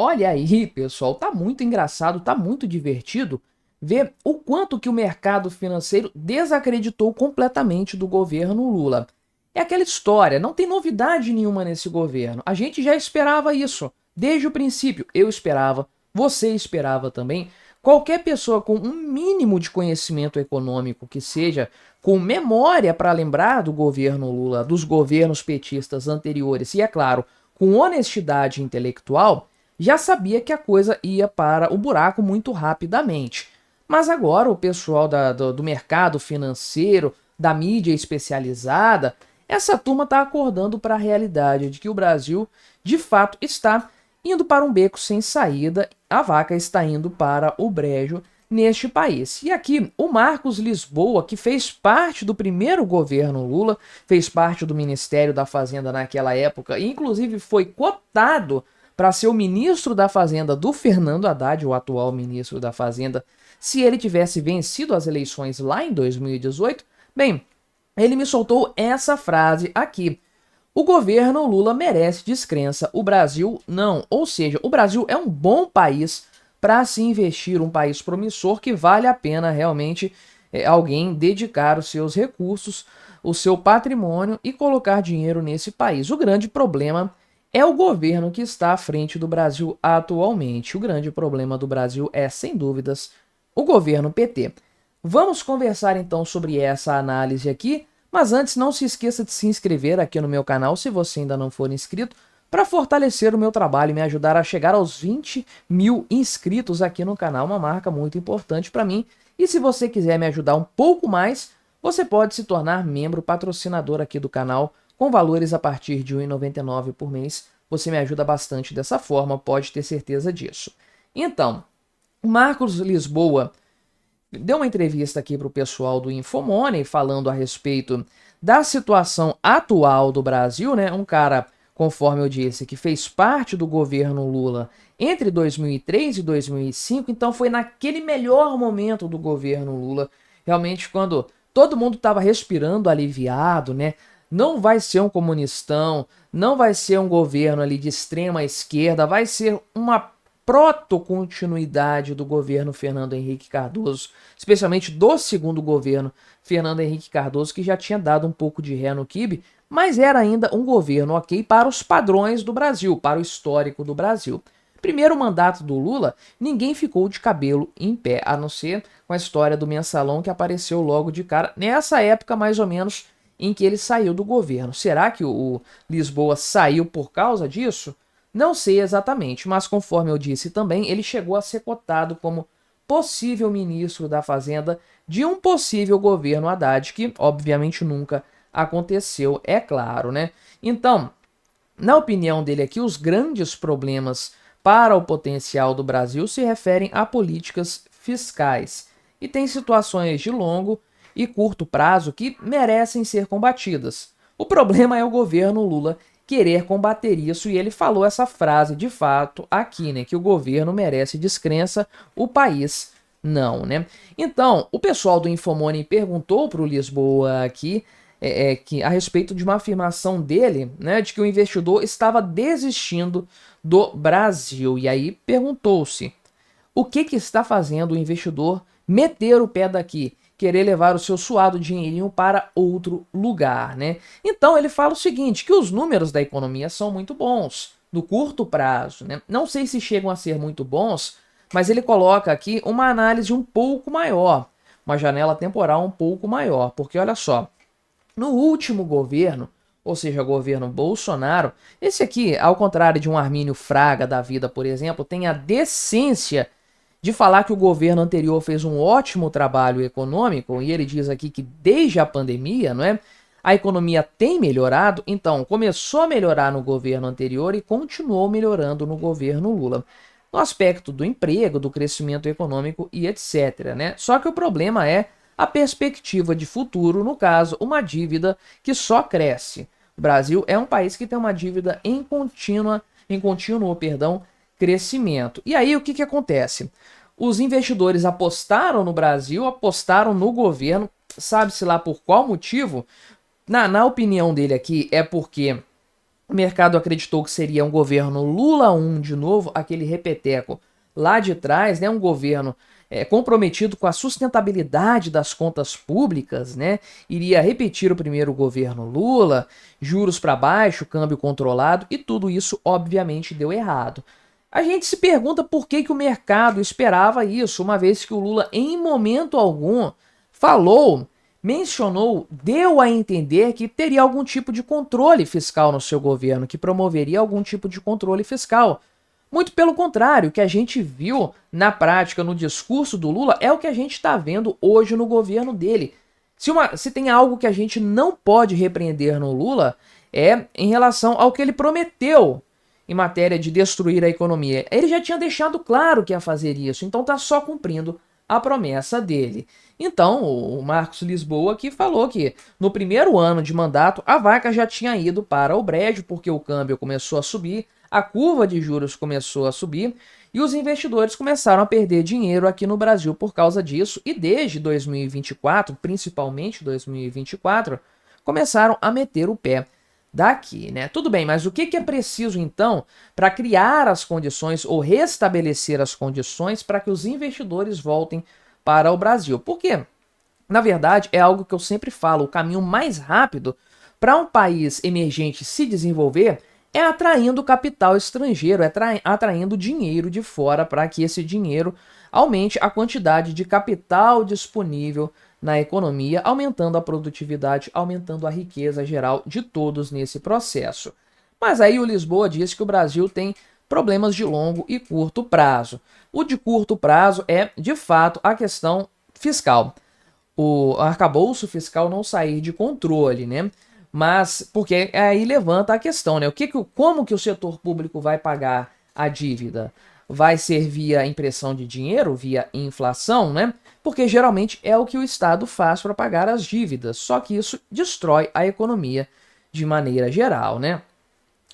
Olha aí, pessoal, tá muito engraçado, tá muito divertido ver o quanto que o mercado financeiro desacreditou completamente do governo Lula. É aquela história, não tem novidade nenhuma nesse governo. A gente já esperava isso desde o princípio. Eu esperava, você esperava também. Qualquer pessoa com um mínimo de conhecimento econômico, que seja com memória para lembrar do governo Lula, dos governos petistas anteriores e, é claro, com honestidade intelectual, já sabia que a coisa ia para o buraco muito rapidamente. Mas agora o pessoal do mercado financeiro, da mídia especializada, essa turma está acordando para a realidade de que o Brasil, de fato, está indo para um beco sem saída, a vaca está indo para o brejo neste país. E aqui, o Marcos Lisboa, que fez parte do primeiro governo Lula, fez parte do Ministério da Fazenda naquela época, e inclusive foi cotado para ser o ministro da Fazenda do Fernando Haddad, o atual ministro da Fazenda, se ele tivesse vencido as eleições lá em 2018, bem, ele me soltou essa frase aqui. O governo Lula merece descrença, o Brasil não. Ou seja, o Brasil é um bom país para se investir, um país promissor que vale a pena realmente alguém dedicar os seus recursos, o seu patrimônio e colocar dinheiro nesse país. O grande problema é o governo que está à frente do Brasil atualmente. O grande problema do Brasil é, sem dúvidas, o governo PT. Vamos conversar então sobre essa análise aqui, mas antes não se esqueça de se inscrever aqui no meu canal se você ainda não for inscrito, para fortalecer o meu trabalho e me ajudar a chegar aos 20 mil inscritos aqui no canal, uma marca muito importante para mim. E se você quiser me ajudar um pouco mais, você pode se tornar membro patrocinador aqui do canal, com valores a partir de R$ 1,99 por mês. Você me ajuda bastante dessa forma, pode ter certeza disso. Então, Marcos Lisboa deu uma entrevista aqui para o pessoal do Infomoney falando a respeito da situação atual do Brasil, né? Um cara, conforme eu disse, que fez parte do governo Lula entre 2003 e 2005, então foi naquele melhor momento do governo Lula, realmente quando todo mundo estava respirando aliviado, né? Não vai ser um comunistão, não vai ser um governo ali de extrema esquerda, vai ser uma protocontinuidade do governo Fernando Henrique Cardoso, especialmente do segundo governo Fernando Henrique Cardoso, que já tinha dado um pouco de ré no quibe, mas era ainda um governo ok para os padrões do Brasil, para o histórico do Brasil. Primeiro mandato do Lula, ninguém ficou de cabelo em pé, a não ser com a história do mensalão que apareceu logo de cara, nessa época mais ou menos em que ele saiu do governo. Será que o Lisboa saiu por causa disso? Não sei exatamente, mas conforme eu disse também, ele chegou a ser cotado como possível ministro da Fazenda de um possível governo Haddad, que obviamente nunca aconteceu, é claro, né? Então, na opinião dele aqui, os grandes problemas para o potencial do Brasil se referem a políticas fiscais e tem situações de longo e curto prazo que merecem ser combatidas. O problema é o governo Lula querer combater isso, e ele falou essa frase de fato aqui, né, que o governo merece descrença, o país não, né? Então, o pessoal do Infomoney perguntou para o Lisboa aqui que a respeito de uma afirmação dele, né, de que o investidor estava desistindo do Brasil, e aí perguntou-se o que está fazendo o investidor meter o pé daqui, querer levar o seu suado dinheirinho para outro lugar, né? Então ele fala o seguinte, que os números da economia são muito bons, no curto prazo, né? Não sei se chegam a ser muito bons, mas ele coloca aqui uma análise um pouco maior, uma janela temporal um pouco maior, porque olha só, no último governo, ou seja, o governo Bolsonaro, esse aqui, ao contrário de um Armínio Fraga da vida, por exemplo, tem a decência de falar que o governo anterior fez um ótimo trabalho econômico, e ele diz aqui que desde a pandemia, não é? A economia tem melhorado, então começou a melhorar no governo anterior e continuou melhorando no governo Lula. No aspecto do emprego, do crescimento econômico e etc, né? Só que o problema é a perspectiva de futuro, no caso, uma dívida que só cresce. O Brasil é um país que tem uma dívida em contínuo, crescimento. E aí o que acontece? Os investidores apostaram no Brasil, apostaram no governo, sabe-se lá por qual motivo? Na opinião dele aqui, é porque O mercado acreditou que seria um governo Lula 1 de novo, aquele repeteco lá de trás, né? Um governo comprometido com a sustentabilidade das contas públicas, né? Iria repetir o primeiro governo Lula, juros para baixo, câmbio controlado, e tudo isso obviamente deu errado. A gente se pergunta por que o mercado esperava isso, uma vez que o Lula em momento algum mencionou, deu a entender que teria algum tipo de controle fiscal no seu governo, que promoveria algum tipo de controle fiscal. Muito pelo contrário, o que a gente viu na prática, no discurso do Lula, é o que a gente está vendo hoje no governo dele. Se tem algo que a gente não pode repreender no Lula, é em relação ao que ele prometeu em matéria de destruir a economia. Ele já tinha deixado claro que ia fazer isso, então está só cumprindo a promessa dele. Então, o Marcos Lisboa aqui falou que no primeiro ano de mandato a vaca já tinha ido para o brejo, porque o câmbio começou a subir, a curva de juros começou a subir e os investidores começaram a perder dinheiro aqui no Brasil por causa disso. E desde 2024, principalmente 2024, começaram a meter o pé daqui, né? Tudo bem, mas o que é preciso então para criar as condições ou restabelecer as condições para que os investidores voltem para o Brasil? Porque, na verdade, é algo que eu sempre falo, o caminho mais rápido para um país emergente se desenvolver é atraindo capital estrangeiro, é atraindo dinheiro de fora para que esse dinheiro aumente a quantidade de capital disponível na economia, aumentando a produtividade, aumentando a riqueza geral de todos nesse processo. Mas aí o Lisboa diz que o Brasil tem problemas de longo e curto prazo. O de curto prazo é, de fato, a questão fiscal. O arcabouço fiscal não sair de controle, né? Mas, porque aí levanta a questão, né? Como que o setor público vai pagar a dívida? Vai ser via impressão de dinheiro, via inflação, né? Porque geralmente é o que o Estado faz para pagar as dívidas, só que isso destrói a economia de maneira geral, né?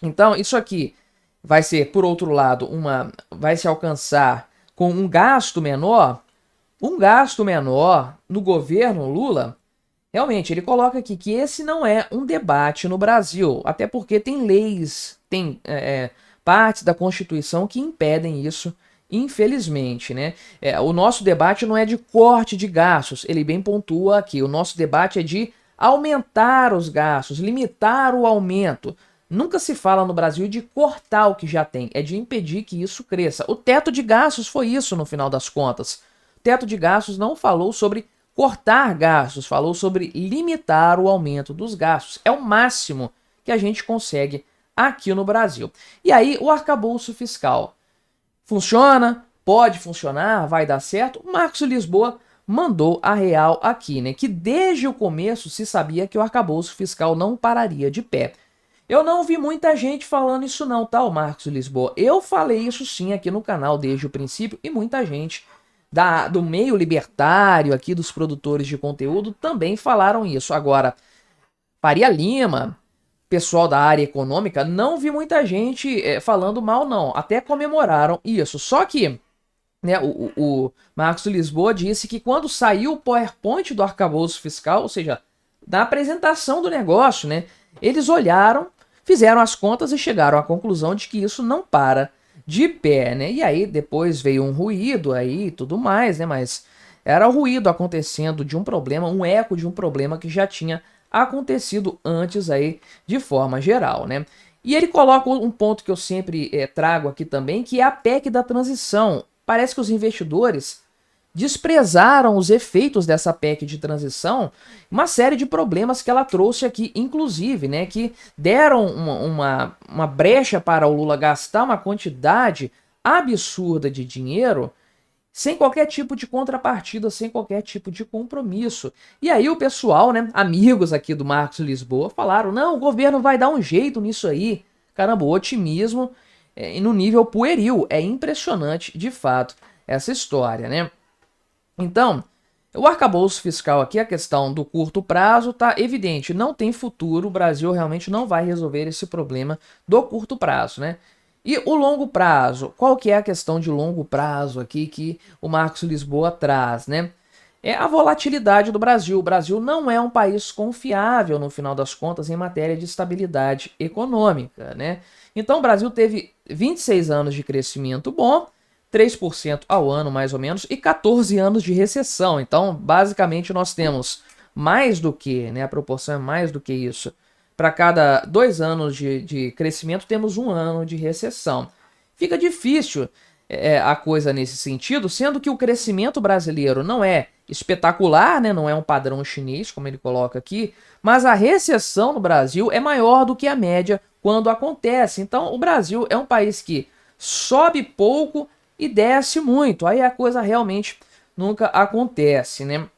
Então, isso aqui vai ser, por outro lado, vai se alcançar com um gasto menor no governo Lula. Realmente, ele coloca aqui que esse não é um debate no Brasil, até porque tem leis, tem partes da Constituição que impedem isso, infelizmente, né? O nosso debate não é de corte de gastos, ele bem pontua aqui, o nosso debate é de aumentar os gastos, limitar o aumento. Nunca se fala no Brasil de cortar o que já tem, é de impedir que isso cresça. O teto de gastos foi isso no final das contas. O teto de gastos não falou sobre cortar gastos, falou sobre limitar o aumento dos gastos. É o máximo que a gente consegue aqui no Brasil. E aí, o arcabouço fiscal funciona? Pode funcionar? Vai dar certo? O Marcos Lisboa mandou a real aqui, né? Que desde o começo se sabia que o arcabouço fiscal não pararia de pé. Eu não vi muita gente falando isso não, tá, o Marcos Lisboa? Eu falei isso sim aqui no canal desde o princípio e muita gente do meio libertário aqui, dos produtores de conteúdo, também falaram isso. Agora, Faria Lima, pessoal da área econômica, não vi muita gente falando mal não, até comemoraram isso. Só que, né, o Marcos Lisboa disse que quando saiu o PowerPoint do arcabouço fiscal, ou seja, da apresentação do negócio, né, eles olharam, fizeram as contas e chegaram à conclusão de que isso não para de pé, né? E aí depois veio um ruído aí e tudo mais, né? Mas era o ruído acontecendo de um problema, um eco de um problema que já tinha acontecido antes aí de forma geral, né? E ele coloca um ponto que eu sempre trago aqui também, que é a PEC da transição. Parece que os investidores desprezaram os efeitos dessa PEC de transição, uma série de problemas que ela trouxe aqui, inclusive, né, que deram uma brecha para o Lula gastar uma quantidade absurda de dinheiro sem qualquer tipo de contrapartida, sem qualquer tipo de compromisso. E aí o pessoal, né, amigos aqui do Marcos Lisboa, falaram, não, o governo vai dar um jeito nisso aí. Caramba, o otimismo no nível pueril. É impressionante, de fato, essa história, né? Então, o arcabouço fiscal aqui, a questão do curto prazo, tá evidente, não tem futuro, o Brasil realmente não vai resolver esse problema do curto prazo, né? E o longo prazo, qual que é a questão de longo prazo aqui que o Marcos Lisboa traz, né? é a volatilidade do Brasil. O Brasil não é um país confiável, no final das contas, em matéria de estabilidade econômica, né? Então, o Brasil teve 26 anos de crescimento bom, 3% ao ano, mais ou menos, e 14 anos de recessão. Então, basicamente, nós temos mais do que, né? A proporção é mais do que isso. Para cada 2 anos de crescimento, temos 1 ano de recessão. Fica difícil a coisa nesse sentido, sendo que o crescimento brasileiro não é espetacular, né? Não é um padrão chinês, como ele coloca aqui, mas a recessão no Brasil é maior do que a média quando acontece. Então, o Brasil é um país que sobe pouco e desce muito. Aí a coisa realmente nunca acontece, né?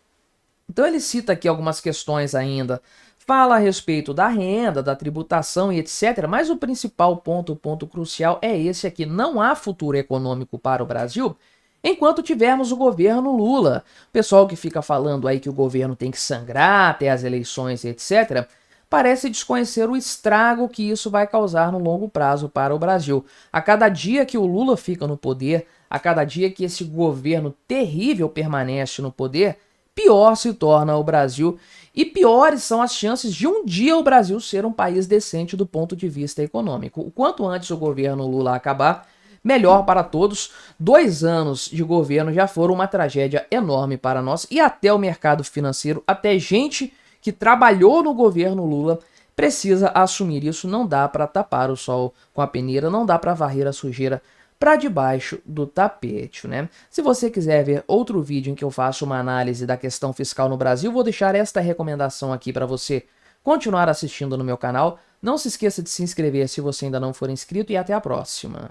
Então ele cita aqui algumas questões ainda, fala a respeito da renda, da tributação e etc. Mas o principal ponto, o ponto crucial é esse aqui: não há futuro econômico para o Brasil enquanto tivermos o governo Lula. O pessoal que fica falando aí que o governo tem que sangrar até as eleições e etc., parece desconhecer o estrago que isso vai causar no longo prazo para o Brasil. A cada dia que o Lula fica no poder, a cada dia que esse governo terrível permanece no poder, pior se torna o Brasil e piores são as chances de um dia o Brasil ser um país decente do ponto de vista econômico. O quanto antes o governo Lula acabar, melhor para todos. 2 anos de governo já foram uma tragédia enorme para nós e até o mercado financeiro, até gente que trabalhou no governo Lula precisa assumir isso. Não dá para tapar o sol com a peneira, não dá para varrer a sujeira para debaixo do tapete, né? Se você quiser ver outro vídeo em que eu faço uma análise da questão fiscal no Brasil, vou deixar esta recomendação aqui para você continuar assistindo no meu canal. Não se esqueça de se inscrever se você ainda não for inscrito e até a próxima.